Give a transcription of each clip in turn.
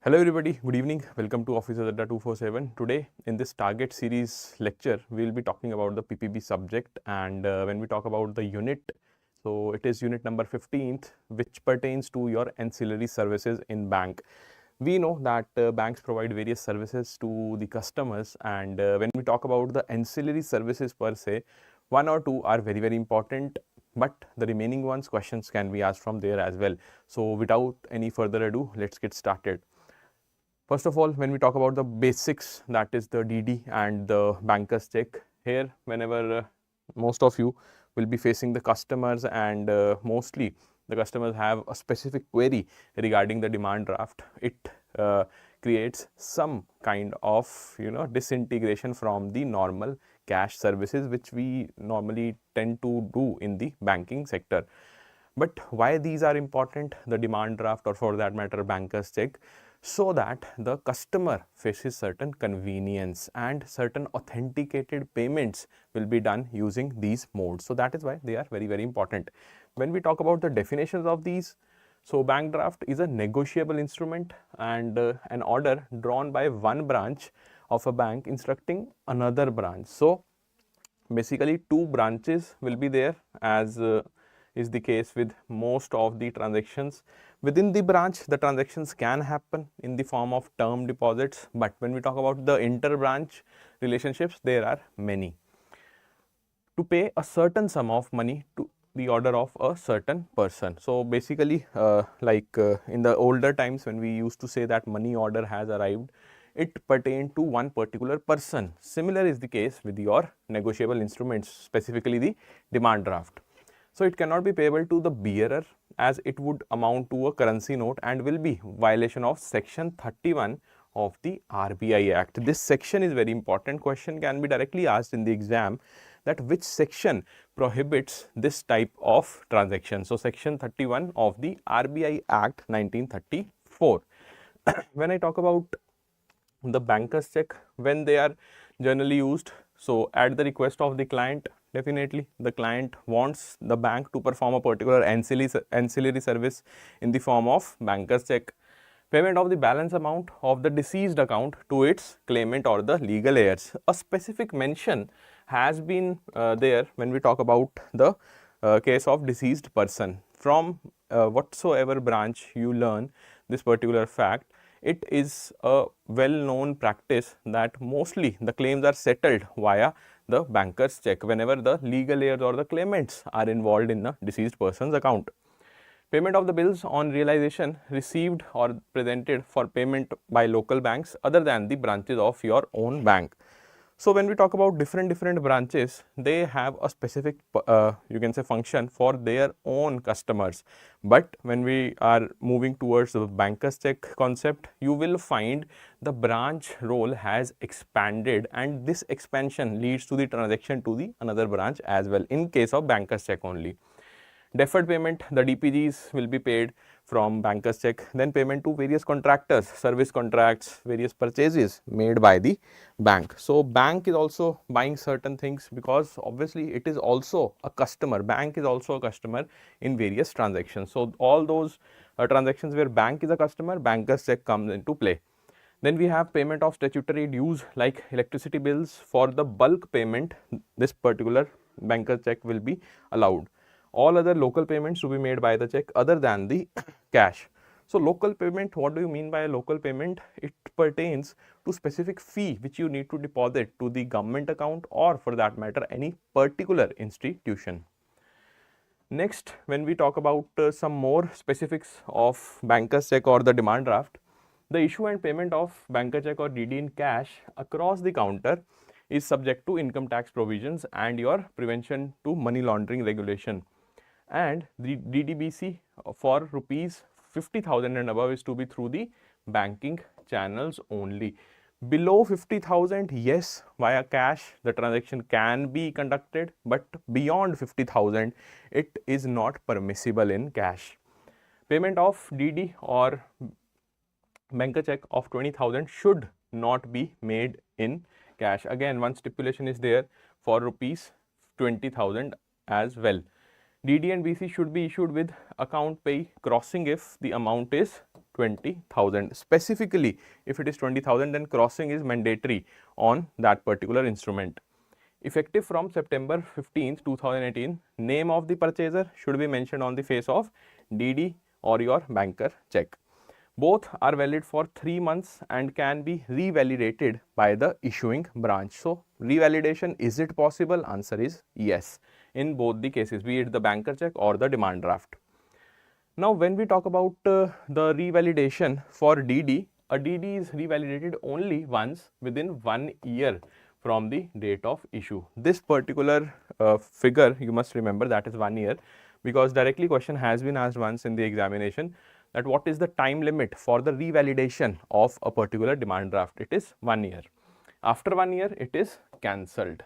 Hello everybody, good evening. Welcome to Office Adda 247. Today in this target series lecture, we will be talking about the PPB subject, and when we talk about the unit, so it is unit number 15th, which pertains to your ancillary services in bank. We know that banks provide various services to the customers, and when we talk about the ancillary services per se, one or two are very important, but the remaining ones questions can be asked from there as well. So without any further ado, let's get started. First of all, when we talk about the basics, that is the DD and the banker's check, here whenever most of you will be facing the customers, and mostly the customers have a specific query regarding the demand draft, it creates some kind of disintegration from the normal cash services which we normally tend to do in the banking sector. But why these are important, the demand draft or for that matter banker's check? So that the customer faces certain convenience and certain authenticated payments will be done using these modes. So that is why they are very important. When we talk about the definitions of these, so bank draft is a negotiable instrument and an order drawn by one branch of a bank instructing another branch. So basically two branches will be there, as is the case with most of the transactions. Within the branch, the transactions can happen in the form of term deposits, but when we talk about the inter-branch relationships, there are many. To pay a certain sum of money to the order of a certain person. So basically, in the older times when we used to say that money order has arrived, it pertained to one particular person. Similar is the case with your negotiable instruments, specifically the demand draft. So it cannot be payable to the bearer, as it would amount to a currency note and will be violation of section 31 of the RBI Act. This section is very important. Question can be directly asked in the exam that which section prohibits this type of transaction. So section 31 of the RBI Act 1934. When I talk about the banker's check, when they are generally used, so at the request of the client, definitely the client wants the bank to perform a particular ancillary service in the form of banker's check. Payment of the balance amount of the deceased account to its claimant or the legal heirs. A specific mention has been there when we talk about the case of deceased person. From whatsoever branch you learn this particular fact, it is a well-known practice that mostly the claims are settled via the banker's check whenever the legal heirs or the claimants are involved in the deceased person's account. Payment of the bills on realization received or presented for payment by local banks other than the branches of your own bank. So when we talk about different branches, they have a specific you can say function for their own customers. But when we are moving towards the banker's check concept, you will find the branch role has expanded, and this expansion leads to the transaction to the another branch as well in case of banker's check only. Deferred payment, the DPGs will be paid from banker's check. Then payment to various contractors, service contracts, various purchases made by the bank. So bank is also buying certain things because obviously it is also a customer. Bank is also a customer in various transactions. So all those transactions where bank is a customer, banker's check comes into play. Then we have payment of statutory dues like electricity bills. For the bulk payment, this particular banker's check will be allowed. All other local payments to be made by the check other than the cash. So local payment, what do you mean by a local payment? It pertains to specific fee which you need to deposit to the government account or for that matter any particular institution. Next, when we talk about some more specifics of banker's check or the demand draft, the issue and payment of banker check or DD in cash across the counter is subject to income tax provisions and your prevention to money laundering regulation. And the DDBC for rupees 50,000 and above is to be through the banking channels only. Below 50,000, yes, via cash the transaction can be conducted, but beyond 50,000 it is not permissible in cash. Payment of DD or banker check of 20,000 should not be made in cash. Again, one stipulation is there for rupees 20,000 as well. DD and BC should be issued with account pay crossing if the amount is 20,000. Specifically, if it is 20,000, then crossing is mandatory on that particular instrument. Effective from September 15th, 2018, name of the purchaser should be mentioned on the face of DD or your banker check. Both are valid for 3 months and can be revalidated by the issuing branch. So, revalidation, is it possible? Answer is yes in both the cases, be it the banker check or the demand draft. Now, when we talk about the revalidation for DD, a DD is revalidated only once within 1 year from the date of issue. This particular figure you must remember, that is 1 year, because directly question has been asked once in the examination that what is the time limit for the revalidation of a particular demand draft. It is 1 year. After 1 year, it is cancelled.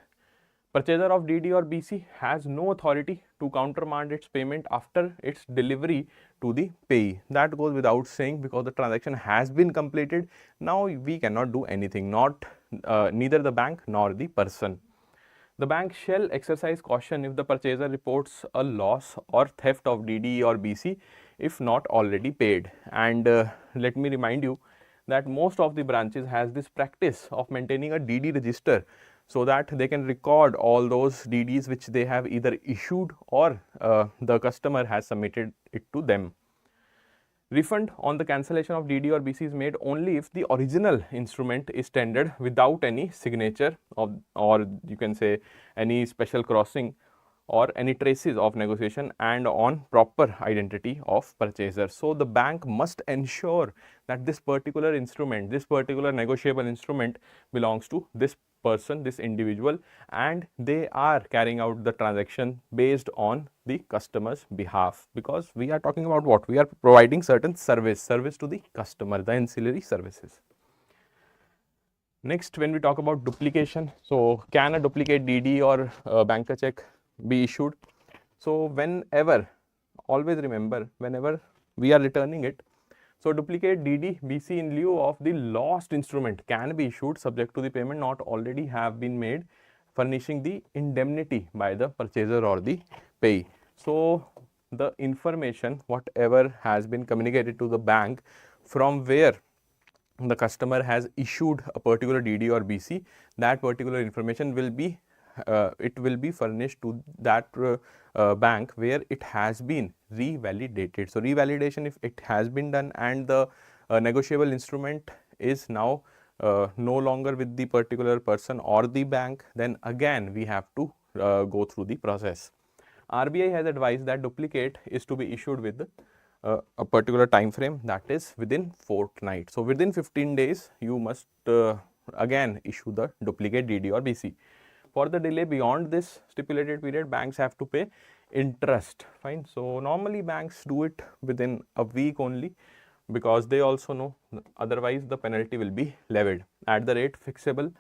Purchaser of DD or BC has no authority to countermand its payment after its delivery to the payee. That goes without saying, because the transaction has been completed. Now we cannot do anything, neither the bank nor the person. The bank shall exercise caution if the purchaser reports a loss or theft of DD or BC if not already paid. And let me remind you that most of the branches has this practice of maintaining a DD register, so that they can record all those DDs which they have either issued or the customer has submitted it to them. Refund on the cancellation of DD or BC is made only if the original instrument is tendered without any signature of, or you can say any special crossing or any traces of negotiation, and on proper identity of purchaser. So, the bank must ensure that this particular instrument, this particular negotiable instrument belongs to this person, this individual, and they are carrying out the transaction based on the customer's behalf, because we are talking about what? We are providing certain service to the customer, the ancillary services. Next, when we talk about duplication, so can a duplicate DD or banker check be issued? So, whenever, always remember, whenever we are returning it, so duplicate DD, BC in lieu of the lost instrument can be issued subject to the payment not already have been made, furnishing the indemnity by the purchaser or the payee. So, the information whatever has been communicated to the bank from where the customer has issued a particular DD or BC, that particular information will be it will be furnished to that bank where it has been revalidated. So, revalidation, if it has been done and the negotiable instrument is now no longer with the particular person or the bank, then again we have to go through the process. RBI has advised that duplicate is to be issued with a particular time frame, that is within fortnight. So, within 15 days you must again issue the duplicate DD or BC. For the delay beyond this stipulated period, banks have to pay interest, fine. So, normally banks do it within a week only, because they also know otherwise the penalty will be levied at the rate fixable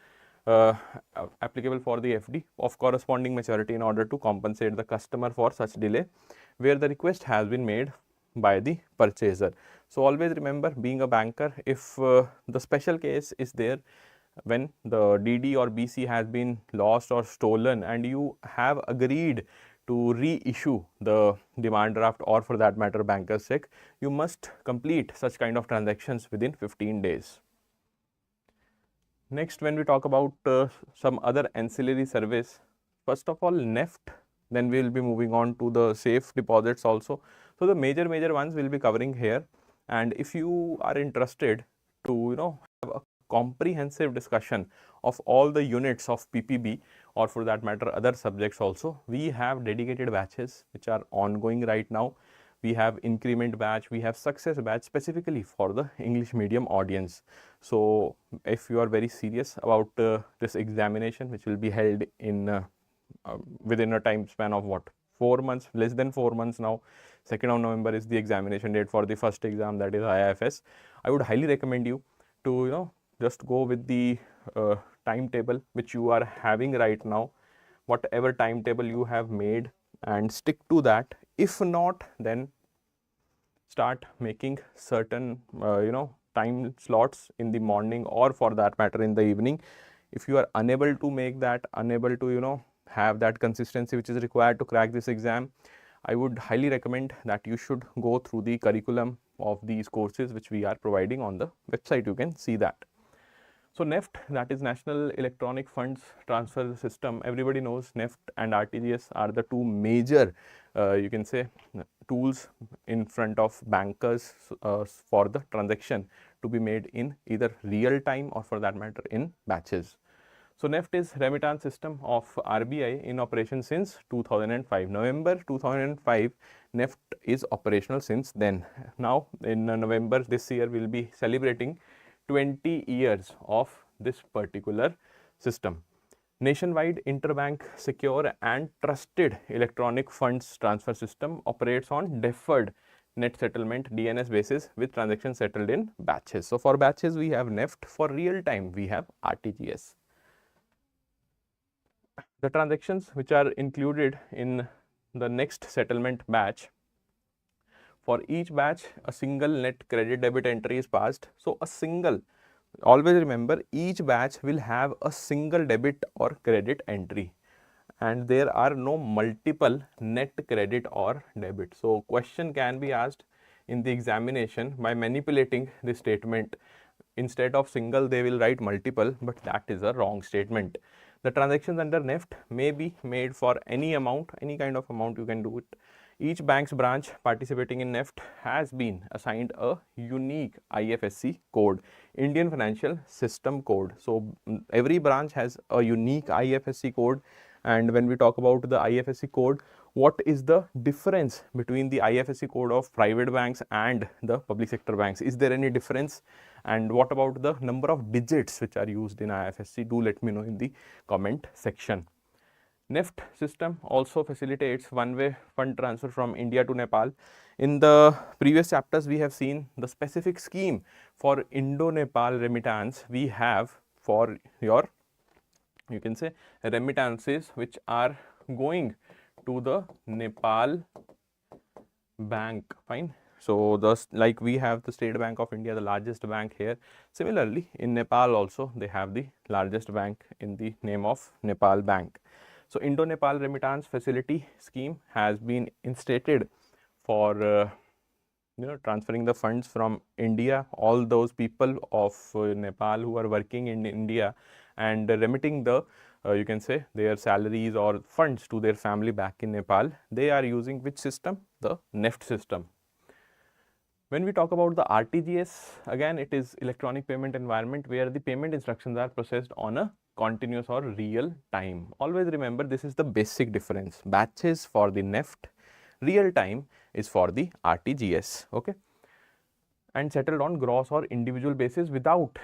applicable for the FD of corresponding maturity in order to compensate the customer for such delay where the request has been made by the purchaser. So, always remember, being a banker, if the special case is there when the DD or BC has been lost or stolen and you have agreed to reissue the demand draft or for that matter banker's check, you must complete such kind of transactions within 15 days. Next, when we talk about some other ancillary service, first of all NEFT, then we will be moving on to the safe deposits also. So, the major ones will be covering here, and if you are interested to have a comprehensive discussion of all the units of PPB or for that matter other subjects also, we have dedicated batches which are ongoing right now. We have increment batch, we have success batch specifically for the English medium audience. So, if you are very serious about this examination which will be held in within a time span of what, 4 months, less than 4 months now, 2nd of November is the examination date for the first exam, that is IIFS. I would highly recommend you to just go with the timetable which you are having right now, whatever timetable you have made, and stick to that. If not, then start making certain time slots in the morning or for that matter in the evening. If you are unable to make that, unable to have that consistency which is required to crack this exam, I would highly recommend that you should go through the curriculum of these courses which we are providing on the website. You can see that. So NEFT, that is National Electronic Funds Transfer System. Everybody knows NEFT and RTGS are the two major, you can say, tools in front of bankers for the transaction to be made in either real time or for that matter in batches. So NEFT is remittance system of RBI in operation since 2005. November 2005, NEFT is operational since then. Now in November this year we will be celebrating 20 years of this particular system. Nationwide interbank secure and trusted electronic funds transfer system operates on deferred net settlement DNS basis with transactions settled in batches. So for batches we have NEFT, for real time we have RTGS. The transactions which are included in the next settlement batch, for each batch a single net credit debit entry is passed. So a single, always remember, each batch will have a single debit or credit entry and there are no multiple net credit or debit. So question can be asked in the examination by manipulating this statement. Instead of single they will write multiple, but that is a wrong statement. The transactions under NEFT may be made for any amount, any kind of amount you can do it. Each bank's branch participating in NEFT has been assigned a unique IFSC code, Indian Financial System code. So every branch has a unique IFSC code. And when we talk about the IFSC code, what is the difference between the IFSC code of private banks and the public sector banks? Is there any difference? And what about the number of digits which are used in IFSC? Do let me know in the comment section. NEFT system also facilitates one-way fund transfer from India to Nepal. In the previous chapters we have seen the specific scheme for Indo-Nepal remittance. We have for your, you can say, remittances which are going to the Nepal bank, fine. So thus, like we have the State Bank of India, the largest bank here. Similarly in Nepal also they have the largest bank in the name of Nepal Bank. So Indo-Nepal remittance facility scheme has been instated for transferring the funds from India, all those people of Nepal who are working in India and remitting the you can say their salaries or funds to their family back in Nepal. They are using which system? The NEFT system. When we talk about the RTGS, again it is electronic payment environment where the payment instructions are processed on a continuous or real time. Always remember, this is the basic difference. Batches for the NEFT, real time is for the RTGS, okay, and settled on gross or individual basis without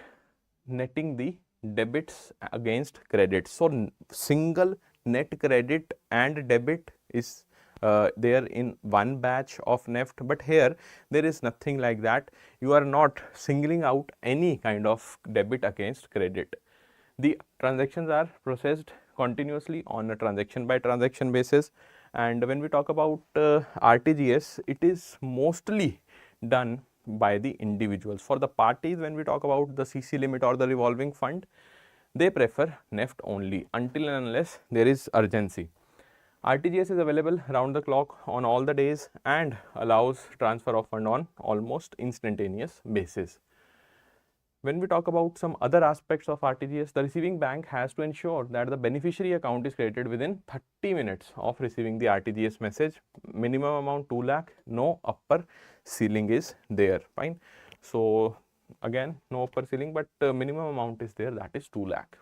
netting the debits against credits. So single net credit and debit is there in one batch of NEFT, but here there is nothing like that. You are not singling out any kind of debit against credit. The transactions are processed continuously on a transaction by transaction basis. And when we talk about RTGS, it is mostly done by the individuals. For the parties, when we talk about the CC limit or the revolving fund, they prefer NEFT only until and unless there is urgency. RTGS is available round the clock on all the days and allows transfer of fund on almost instantaneous basis. When we talk about some other aspects of RTGS, the receiving bank has to ensure that the beneficiary account is created within 30 minutes of receiving the RTGS message. Minimum amount 2 lakh, no upper ceiling is there, fine. So again, no upper ceiling, but minimum amount is there, that is 2 lakh.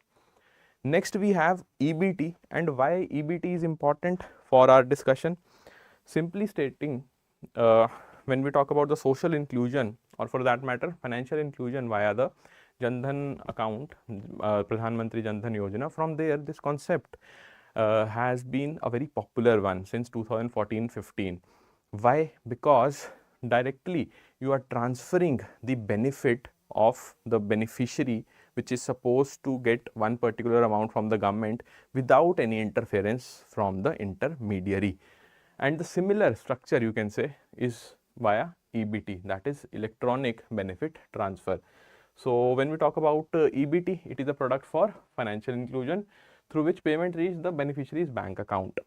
Next we have EBT, and why EBT is important for our discussion. Simply stating, when we talk about the social inclusion or for that matter financial inclusion via the Jan Dhan account, Pradhan Mantri Jan Dhan Yojana, from there this concept has been a very popular one since 2014-15. Why? Because directly you are transferring the benefit of the beneficiary which is supposed to get one particular amount from the government without any interference from the intermediary. And the similar structure you can say is via EBT, that is electronic benefit transfer. So when we talk about EBT, it is a product for financial inclusion through which payment reach the beneficiary's bank account.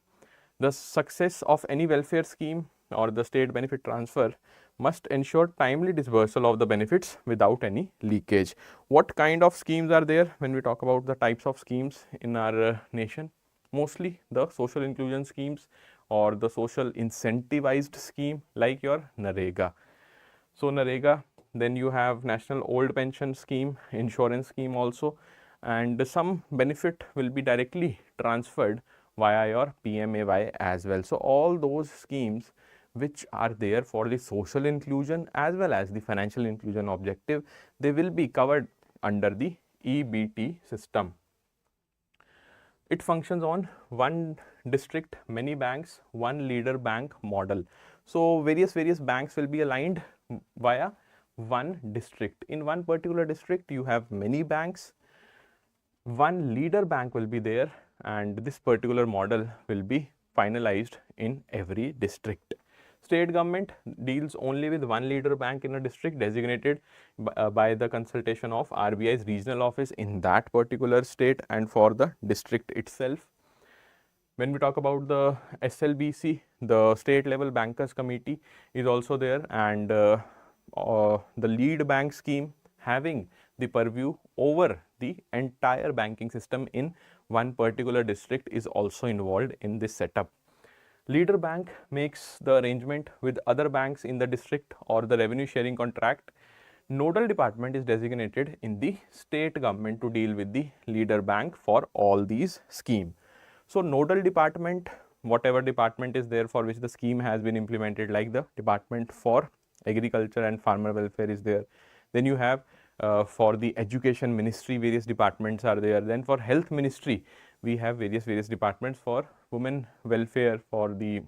The success of any welfare scheme or the state benefit transfer must ensure timely disbursal of the benefits without any leakage. What kind of schemes are there when we talk about the types of schemes in our nation? Mostly the social inclusion schemes or the social incentivized scheme like your NREGA. So NREGA, then you have National Old Pension Scheme, insurance scheme also, and some benefit will be directly transferred via your PMAY as well. So all those schemes which are there for the social inclusion as well as the financial inclusion objective, they will be covered under the EBT system. It functions on one district, many banks, one leader bank model. So various banks will be aligned via one district. In one particular district, you have many banks, one leader bank will be there, and this particular model will be finalized in every district. State government deals only with one leader bank in a district designated by the consultation of RBI's regional office in that particular state and for the district itself. When we talk about the SLBC, the state level bankers committee is also there, and the lead bank scheme having the purview over the entire banking system in one particular district is also involved in this setup. Leader bank makes the arrangement with other banks in the district or the revenue sharing contract. Nodal department is designated in the state government to deal with the leader bank for all these schemes. So nodal department, whatever department is there for which the scheme has been implemented, like the department for agriculture and farmer welfare is there. Then you have for the education ministry, various departments are there. Then for health ministry, we have various departments. For women welfare, for the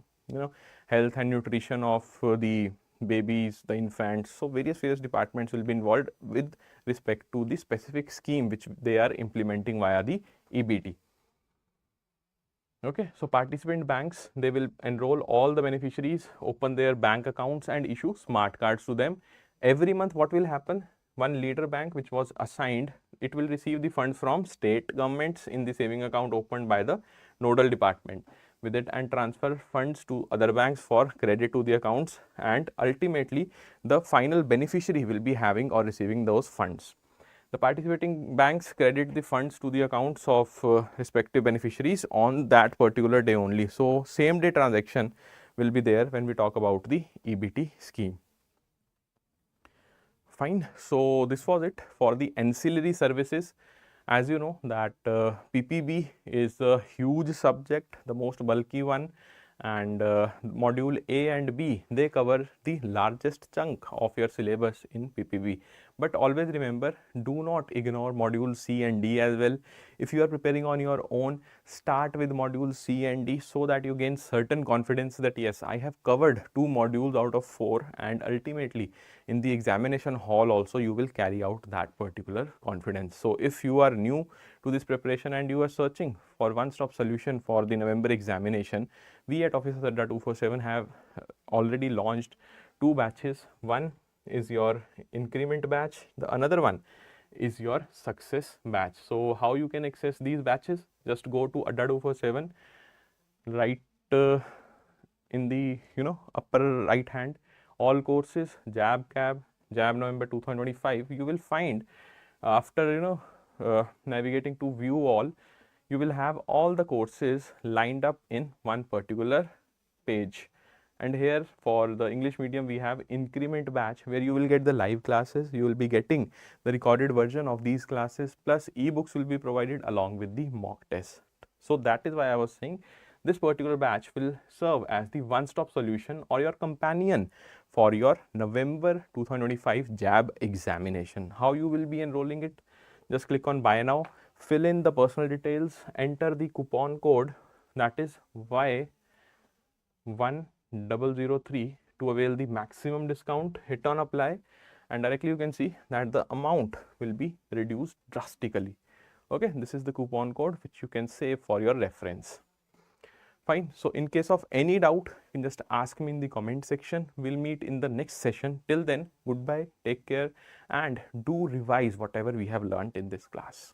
health and nutrition of the babies, the infants. So various departments will be involved with respect to the specific scheme which they are implementing via the EBT. Okay, so participant banks, they will enroll all the beneficiaries, open their bank accounts and issue smart cards to them. Every month what will happen? One leader bank which was assigned, it will receive the funds from state governments in the saving account opened by the nodal department with it, and transfer funds to other banks for credit to the accounts, and ultimately the final beneficiary will be having or receiving those funds. The participating banks credit the funds to the accounts of respective beneficiaries on that particular day only. So same day transaction will be there when we talk about the EBT scheme. Fine. So this was it for the ancillary services. As you know that PPB is a huge subject, the most bulky one, and module A and B, they cover the largest chunk of your syllabus in PPB. But always remember, do not ignore module C and D as well. If you are preparing on your own, start with module C and D so that you gain certain confidence that yes, I have covered 2 modules out of 4, and ultimately in the examination hall also you will carry out that particular confidence. So if you are new to this preparation and you are searching for one-stop solution for the November examination, we at Office Adda 247 have already launched 2 batches. One is your increment batch, the another one is your success batch. So how you can access these batches? Just go to Adda 247, right in the upper right hand, all courses, JAIIB CAIIB, JAIIB November 2025. You will find after navigating to view all, you will have all the courses lined up in one particular page. And here for the English medium, we have increment batch where you will get the live classes, you will be getting the recorded version of these classes, plus ebooks will be provided along with the mock test. So that is why I was saying this particular batch will serve as the one-stop solution or your companion for your November 2025 JAIIB examination. How you will be enrolling it? Just click on buy now, fill in the personal details, enter the coupon code, that is Y1003 to avail the maximum discount, hit on apply, and directly you can see that the amount will be reduced drastically. Okay, this is the coupon code which you can save for your reference. Fine. So in case of any doubt, you can just ask me in the comment section. We'll meet in the next session. Till then, goodbye, take care, and do revise whatever we have learnt in this class.